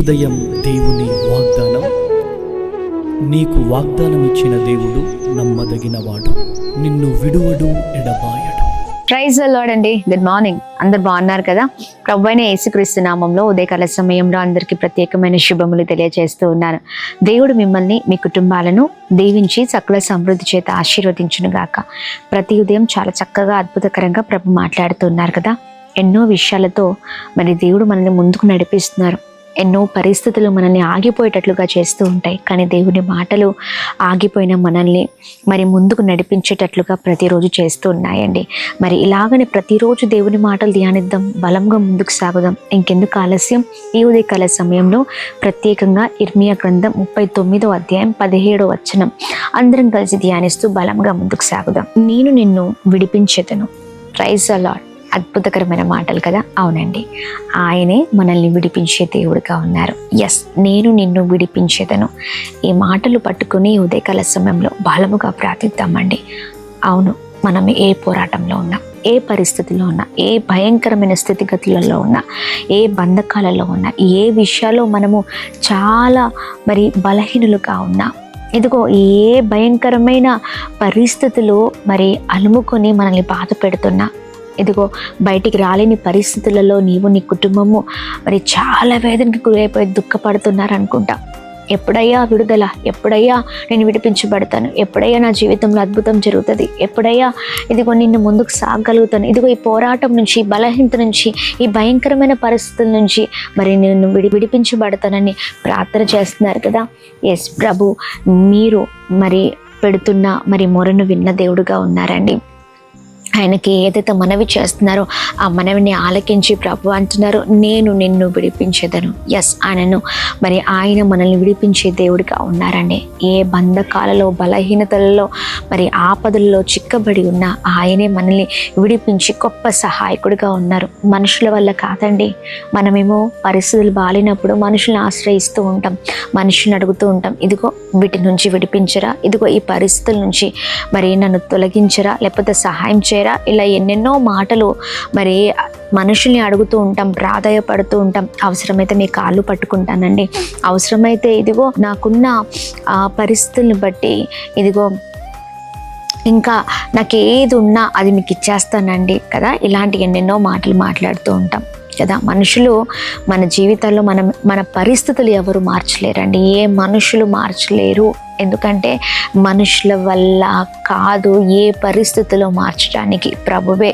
ఉదయం దేవుని వాగ్దానం. నీకు వాగ్దానం ఇచ్చిన దేవుడు నమ్మదగినవాడు, నిన్ను విడువడు, ఎడబాయడు. ప్రైజ్ ది లార్డ్ అండి. Good morning. అందరు బాగున్నారు కదా? ప్రభువైన యేసుక్రీస్తు నామంలో ఉదయకాల సమయంలో అందరికీ ప్రత్యేకమైన శుభములు తెలియజేస్తూ ఉన్నాను. దేవుడు మిమ్మల్ని, మీ కుటుంబాలను దీవించి సకల సమృద్ధి చేత ఆశీర్వదించును గాక. ప్రతి ఉదయం చాలా చక్కగా అద్భుతకరంగా ప్రభు మాట్లాడుతున్నారు కదా. ఎన్నో విషయాలతో మరి దేవుడు మనల్ని ముందుకు నడిపిస్తున్నారు. ఎన్నో పరిస్థితులు మనల్ని ఆగిపోయేటట్లుగా చేస్తూ ఉంటాయి, కానీ దేవుని మాటలు ఆగిపోయిన మనల్ని మరి ముందుకు నడిపించేటట్లుగా ప్రతిరోజు చేస్తూ ఉన్నాయండి. మరి ఇలాగనే ప్రతిరోజు దేవుని మాటలు ధ్యానిద్దాం, బలంగా ముందుకు సాగుదాం. ఇంకెందుకు ఆలస్యం? ఈ ఉదయకాల సమయంలో ప్రత్యేకంగా ఇర్మియా గ్రంథం 39వ అధ్యాయం 17వ వచనం అందరం కలిసి ధ్యానిస్తూ బలంగా ముందుకు సాగుదాం. నేను నిన్ను విడిపించెదను. Praise the lord. అద్భుతకరమైన మాటలు కదా. అవునండి, ఆయనే మనల్ని విడిపించే దేవుడిగా ఉన్నారు. ఎస్, నేను నిన్ను విడిపించేదను. ఈ మాటలు పట్టుకుని ఉదయకాల సమయంలో బలముగా ప్రార్థిద్దామండి. అవును, మనం ఏ పోరాటంలో ఉన్నా, ఏ పరిస్థితిలో ఉన్నా, ఏ భయంకరమైన స్థితిగతులలో ఉన్నా, ఏ బంధకాలలో ఉన్నా, ఏ విషయాల్లో మనము చాలా మరి బలహీనులుగా ఉన్నా, ఇదిగో ఏ భయంకరమైన పరిస్థితులు మరి అలుముకొని మనల్ని బాధ పెడుతున్నా, ఇదిగో బయటికి రాలేని పరిస్థితులలో నీవు, నీ కుటుంబము మరి చాలా వేదనకి గురైపోయి దుఃఖపడుతున్నారు అనుకుంటా. ఎప్పుడయ్యా విడుదల? ఎప్పుడయ్యా నేను విడిపించబడతాను? ఎప్పుడయ్యా నా జీవితంలో అద్భుతం జరుగుతుంది? ఎప్పుడయ్యా ఇదిగో నిన్ను ముందుకు సాగలుగుతాను? ఇదిగో ఈ పోరాటం నుంచి, బలహీనత నుంచి, ఈ భయంకరమైన పరిస్థితుల నుంచి మరి నేను విడిపించబడతానని ప్రార్థన చేస్తున్నారు కదా. ఎస్, ప్రభు మీరు మరి పెడుతున్న మరి మొరను విన్న దేవుడుగా ఉన్నారండి. ఆయనకి ఏదైతే మనవి చేస్తున్నారో ఆ మనవిని ఆలకించి ప్రభు అంటున్నారు, నేను నిన్ను విడిపించేదను. ఎస్, ఆయనను మరి ఆయన మనల్ని విడిపించే దేవుడిగా ఉన్నారండి. ఏ బంధకాలలో, బలహీనతలలో, మరి ఆపదలలో చిక్కబడి ఉన్న ఆయనే మనల్ని విడిపించి గొప్ప సహాయకుడిగా ఉన్నారు. మనుషుల వల్ల కాదండి. మనమేమో పరిస్థితులు బాలినప్పుడు మనుషులను ఆశ్రయిస్తూ ఉంటాం, మనుషులను అడుగుతూ ఉంటాం, ఇదిగో వీటి నుంచి విడిపించరా, ఇదిగో ఈ పరిస్థితుల నుంచి మరి నన్ను తొలగించరా, లేకపోతే సహాయం చేయరా, ఇలా ఎన్నెన్నో మాటలు మరి మనుషుల్ని అడుగుతూ ఉంటాం, ప్రాధాయపడుతూ ఉంటాం. అవసరమైతే మీ కాళ్ళు పట్టుకుంటానండి, అవసరమైతే ఇదిగో నాకున్న పరిస్థితుల్ని బట్టి ఇదిగో ఇంకా నాకు ఏది ఉన్నా అది మీకు ఇచ్చేస్తానండి కదా. ఇలాంటి ఎన్నెన్నో మాటలు మాట్లాడుతూ ఉంటాం కదా. మనుషులు మన జీవితాల్లో మన పరిస్థితులు ఎవరు మార్చలేరండి. ఏ మనుషులు మార్చలేరు. ఎందుకంటే మనుషుల వల్ల కాదు, ఏ పరిస్థితుల్లో మార్చడానికి ప్రభువే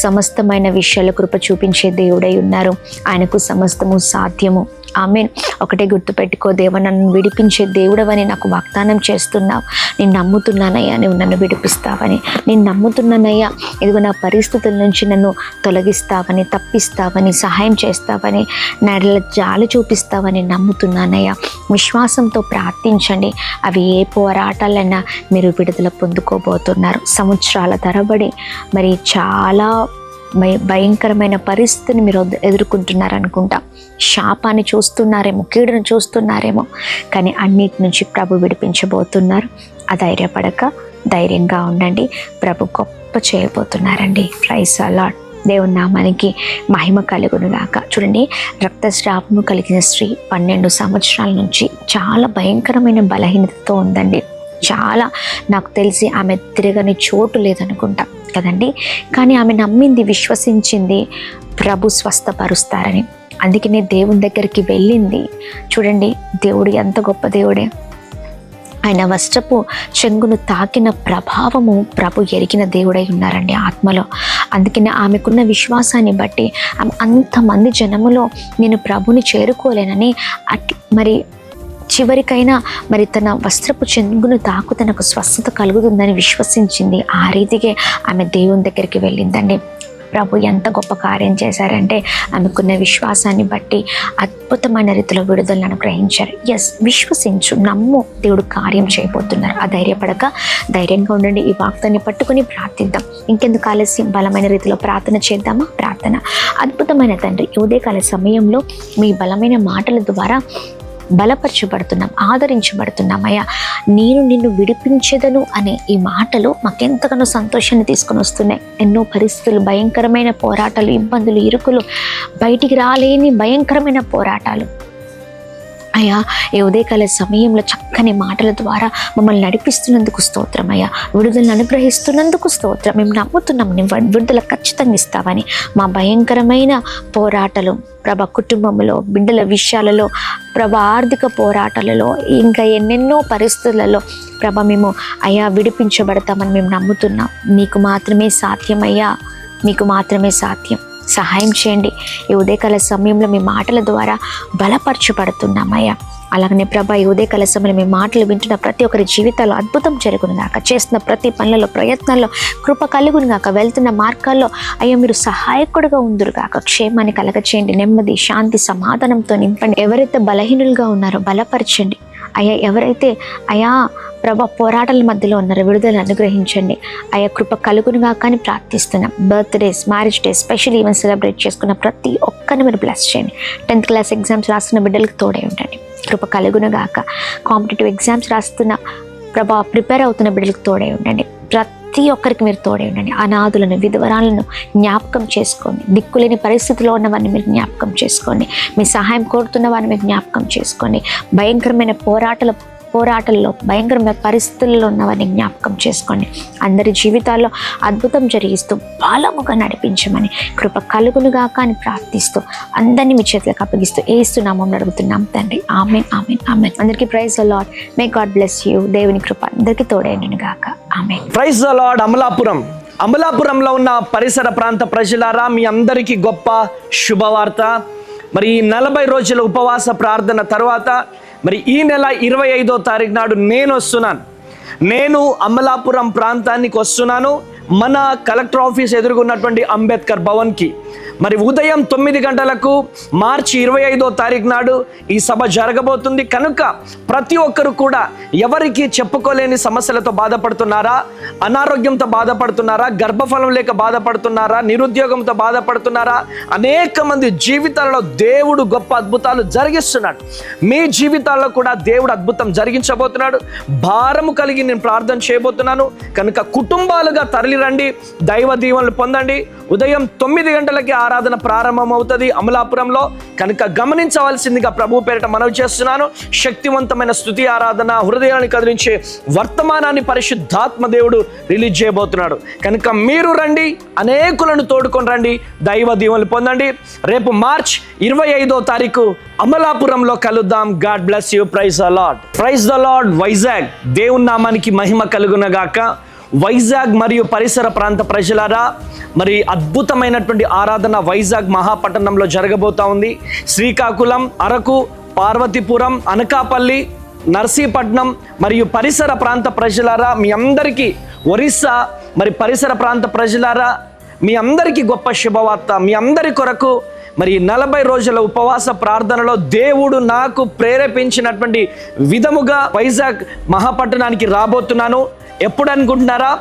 సమస్తమైన విషయాల కృప చూపించే దేవుడై ఉన్నారు. ఆయనకు సమస్తము సాధ్యము. ఆమేన్. ఒకటే గుర్తుపెట్టుకో, దేవ నన్ను విడిపించే దేవుడవని నాకు వాగ్దానం చేస్తున్నావు. నేను నమ్ముతున్నానయ్యా, నువ్వు నన్ను విడిపిస్తావని. నేను నమ్ముతున్నానయ్యా, ఇదిగో నా పరిస్థితుల నుంచి నన్ను తొలగిస్తావని, తప్పిస్తావని, సహాయం చేస్తావని, నడల జాలి చూపిస్తావని నమ్ముతున్నానయ్యా. విశ్వాసంతో ప్రార్థించండి. అవి ఏ పోరాటాలైనా మీరు విడుదల పొందుకోబోతున్నారు. సంవత్సరాల తరబడి మరి చాలా భయంకరమైన పరిస్థితిని మీరు ఎదుర్కొంటున్నారు అనుకుంటా. శాపాన్ని చూస్తున్నారేమో, కీడును చూస్తున్నారేమో, కానీ అన్నిటి నుంచి ప్రభు విడిపించబోతున్నారు. అధైర్యపడక ధైర్యంగా ఉండండి. ప్రభు గొప్ప చేయబోతున్నారండి. Praise the lord. దేవుని నామానికి మహిమ కలుగును గాక. చూడండి, రక్తస్రావము కలిగిన స్త్రీ 12 సంవత్సరాల నుంచి చాలా భయంకరమైన బలహీనతతో ఉందండి. చాలా, నాకు తెలిసి ఆమె తిరగని చోటు లేదనుకుంటా కదండి. కానీ ఆమె నమ్మింది, విశ్వసించింది ప్రభు స్వస్థపరుస్తారని. అందుకనే దేవుని దగ్గరికి వెళ్ళింది. చూడండి, దేవుడు ఎంత గొప్ప దేవుడే. ఆయన వస్త్రపు చెంగును తాకిన ప్రభావము ప్రభు ఎరిగిన దేవుడై ఉన్నారండి ఆత్మలో. అందుకనే ఆమెకున్న విశ్వాసాన్ని బట్టి అంతమంది జనములో నేను ప్రభుని చేరుకోలేనని మరి చివరికైనా మరి తన వస్త్రపు చెంగును తాకు తనకు స్వస్థత కలుగుతుందని విశ్వసించింది. ఆ రీతిగా ఆమె దేవుని దగ్గరికి వెళ్ళిందండి. ప్రభు ఎంత గొప్ప కార్యం చేశారంటే ఆమెకున్న విశ్వాసాన్ని బట్టి అద్భుతమైన రీతిలో విడుదలను గ్రహించారు. ఎస్, విశ్వసించు, నమ్ము, దేవుడు కార్యం చేయబోతున్నారు. అధైర్యపడక ధైర్యంగా ఉండండి. ఈ వాగ్దాన్ని పట్టుకుని ప్రార్థిద్దాం. ఇంకెందుకు ఆలస్యం? బలమైన రీతిలో ప్రార్థన చేద్దామా? ప్రార్థన. అద్భుతమైన తండ్రి, ఉదయకాల సమయంలో మీ బలమైన మాటల ద్వారా బలపరచబడుతున్నాం, ఆదరించబడుతున్నామయ్యా. నేను నిన్ను విడిపించేదను అనే ఈ మాటలు మాకెంతగానో సంతోషాన్ని తీసుకొని వస్తున్నాయి. ఎన్నో పరిస్థితులు, భయంకరమైన పోరాటాలు, ఇబ్బందులు, ఇరుకులు, బయటికి రాలేని భయంకరమైన పోరాటాలు, అయ్యా ఈ ఉదయకాల సమయంలో చక్కని మాటల ద్వారా మమ్మల్ని నడిపిస్తున్నందుకు స్తోత్రం అయ్యా, విడుదలను అనుగ్రహిస్తున్నందుకు స్తోత్రం. మేము నమ్ముతున్నాం నీ విడుదల ఖచ్చితంగా ఇస్తావని. మా భయంకరమైన పోరాటాలు ప్రభా కుటుంబంలో, బిడ్డల విషయాలలో, ప్రభా ఆర్థిక పోరాటాలలో, ఇంకా ఎన్నెన్నో పరిస్థితులలో ప్రభా మేము అయ్యా విడిపించబడతామని మేము నమ్ముతున్నాం. నీకు మాత్రమే సాధ్యమయ్యా, మీకు మాత్రమే సాధ్యం. సహాయం చేయండి. ఈ ఉదయకాల సమయంలో మీ మాటల ద్వారా బలపరచబడుతున్నామయ్యా. అలాగనే ప్రభా ఈ ఉదయకాల సమయంలో మీ మాటలు వింటున్న ప్రతి ఒక్కరి జీవితాల్లో అద్భుతం జరుగునుగాక. చేస్తున్న ప్రతి పనులలో, ప్రయత్నాల్లో కృప కలుగునుగాక. వెళ్తున్న మార్గాల్లో అయ్యా మీరు సహాయకుడుగా ఉందురుగాక. క్షేమాన్ని కలగచేయండి. నెమ్మది, శాంతి, సమాధానంతో నింపండి. ఎవరైతే బలహీనులుగా ఉన్నారో బలపరచండి అయ్యా. ఎవరైతే అయా ప్రభా పోరాటాల మధ్యలో ఉన్నారో విడుదల అనుగ్రహించండి అయ్యా. కృప కలుగునుగా కానీ ప్రార్థిస్తున్నాం. Birthdays, marriage days, special events celebrate చేసుకున్న ప్రతి ఒక్కరిని మీరు బ్లెస్ చేయండి. 10th క్లాస్ ఎగ్జామ్స్ రాస్తున్న బిడ్డలకు తోడే ఉండండి. కృప కలుగునుగాక. కాంపిటేటివ్ ఎగ్జామ్స్ రాస్తున్న ప్రభా ప్రిపేర్ అవుతున్న బిడ్డలకు తోడే ఉండండి. ప్రతి ఒక్కరికి మీరు తోడే ఉండండి. అనాథులను, విధవరాలను జ్ఞాపకం చేసుకోండి. దిక్కులేని పరిస్థితిలో ఉన్న వారిని మీరు జ్ఞాపకం చేసుకోండి. మీ సహాయం కోరుతున్న వారిని మీరు జ్ఞాపకం చేసుకోండి. భయంకరమైన పోరాటాల్లో, భయంకరమైన పరిస్థితుల్లో ఉన్న వారిని జ్ఞాపకం చేసుకోండి. అందరి జీవితాల్లో అద్భుతం జరిగిస్తూ బలముగా నడిపించమని కృప కలుగునుగా కానీ ప్రార్థిస్తూ అందరినీ మీ చేతులకు అప్పగిస్తూ ఏస్తున్నామని అడుగుతున్నాం తండ్రి. ఆమేన్, ఆమేన్, ఆమేన్. అందరికీ praise the lord. May God bless you. దేవుని కృప అందరికీ తోడైండును గాక. ఆమేన్. Praise the lord. అమలాపురంలో ఉన్న పరిసర ప్రాంత ప్రజలారా, మీ అందరికీ గొప్ప శుభవార్త. మరి ఈ 40 రోజుల ఉపవాస ప్రార్థన తర్వాత మరి ఈ నెల 25వ తారీఖు నాడు నేను అమలాపురం ప్రాంతానికి వస్తున్నాను. మన కలెక్టర్ ఆఫీస్ ఎదురుగున్నటువంటి అంబేద్కర్ భవన్కి. మరి ఉదయం 9 గంటలకు మార్చి 25వ తారీఖు నాడు ఈ సభ జరగబోతుంది. కనుక ప్రతి ఒక్కరు కూడా ఎవరికి చెప్పుకోలేని సమస్యలతో బాధపడుతున్నారా, అనారోగ్యంతో బాధపడుతున్నారా, గర్భఫలం లేక బాధపడుతున్నారా, నిరుద్యోగంతో బాధపడుతున్నారా, అనేక మంది జీవితాలలో దేవుడు గొప్ప అద్భుతాలు జరిగిస్తున్నాడు. మీ జీవితాల్లో కూడా దేవుడు అద్భుతం జరిగించబోతున్నాడు. భారము కలిగి నేను ప్రార్థన చేయబోతున్నాను. కనుక కుటుంబాలుగా తరలిరండి, దైవ దీవెనలు పొందండి. ఉదయం 9 గంటలకి ఆరాధన ప్రారంభం అవుతుంది అమలాపురంలో. కనుక గమనించవలసిందిగా ప్రభు పేరిట మనవి చేస్తున్నాను. శక్తివంతమైన స్తుతి ఆరాధన, హృదయాన్ని కదిలించే వర్తమానాన్ని పరిశుద్ధాత్మ దేవుడు రిలీజ్ చేయబోతున్నాడు. కనుక మీరు రండి, అనేకులను తోడుకొని రండి, దైవ దీవెనలు పొందండి. రేపు మార్చ్ 25వ తారీఖు అమలాపురంలో కలుద్దాం. God bless you. Praise the Lord. Praise the Lord. Vizag, దేవుని నామానికి మహిమ కలుగునగాక. వైజాగ్ మరియు పరిసర ప్రాంత ప్రజలారా, మరి అద్భుతమైనటువంటి ఆరాధన వైజాగ్ మహాపట్టణంలో జరగబోతా ఉంది. శ్రీకాకుళం, అరకు, పార్వతీపురం, అనకాపల్లి, నర్సీపట్నం మరియు పరిసర ప్రాంత ప్రజలారా, మీ అందరికీ, ఒరిస్సా మరి పరిసర ప్రాంత ప్రజలారా, మీ అందరికీ గొప్ప శుభవార్త. మీ అందరి కొరకు మరి 40 రోజుల ఉపవాస ప్రార్థనలో దేవుడు నాకు ప్రేరేపించినటువంటి విధముగా వైజాగ్ మహాపట్టణానికి రాబోతున్నాను. ఎప్పుడు అనుకుంటున్నారా?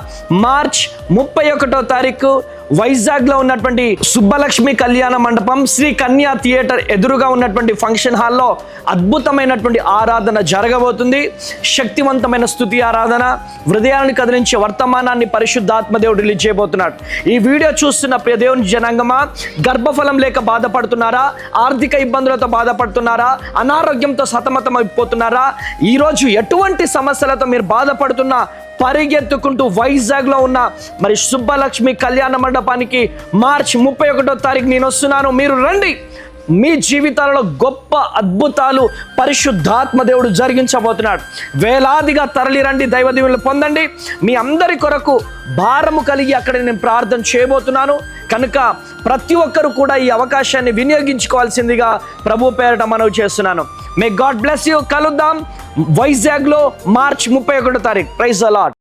మార్చ్ 31వ తారీఖు వైజాగ్లో ఉన్నటువంటి సుబ్బలక్ష్మి కళ్యాణ మండపం, శ్రీ కన్యా థియేటర్ ఎదురుగా ఉన్నటువంటి ఫంక్షన్ హాల్లో అద్భుతమైనటువంటి ఆరాధన జరగబోతుంది. శక్తివంతమైన స్తుతి ఆరాధన, హృదయాన్ని కదిలించే వర్తమానాన్ని పరిశుద్ధాత్మ దేవుడు రిలీజ్ చేయబోతున్నాడు. ఈ వీడియో చూస్తున్న ప్రియ దేవుని జనాంగమా, గర్భఫలం లేక బాధపడుతున్నారా, ఆర్థిక ఇబ్బందులతో బాధపడుతున్నారా, అనారోగ్యంతో సతమతం అయిపోతున్నారా, ఈరోజు ఎటువంటి సమస్యలతో మీరు బాధపడుతున్నా పరిగెత్తుకుంటూ వైజాగ్లో ఉన్న మరి సుబ్బలక్ష్మి కళ్యాణ మండపానికి మార్చ్ 31వ తారీఖు నేను వస్తున్నాను. మీరు రండి. మీ జీవితాలలో గొప్ప అద్భుతాలు పరిశుద్ధాత్మ దేవుడు జరిగించబోతున్నాడు. వేలాదిగా తరలి రండి, దైవ దీవెనలు పొందండి. మీ అందరి కొరకు భారము కలిగి అక్కడ నేను ప్రార్థన చేయబోతున్నాను. కనుక ప్రతి ఒక్కరు కూడా ఈ అవకాశాన్ని వినియోగించుకోవాల్సిందిగా ప్రభు పేరిట మనవి చేస్తున్నాను. May God bless you. కలుద్దాం వైజాగ్లో మార్చ్ 31వ తారీఖు. Praise the lord.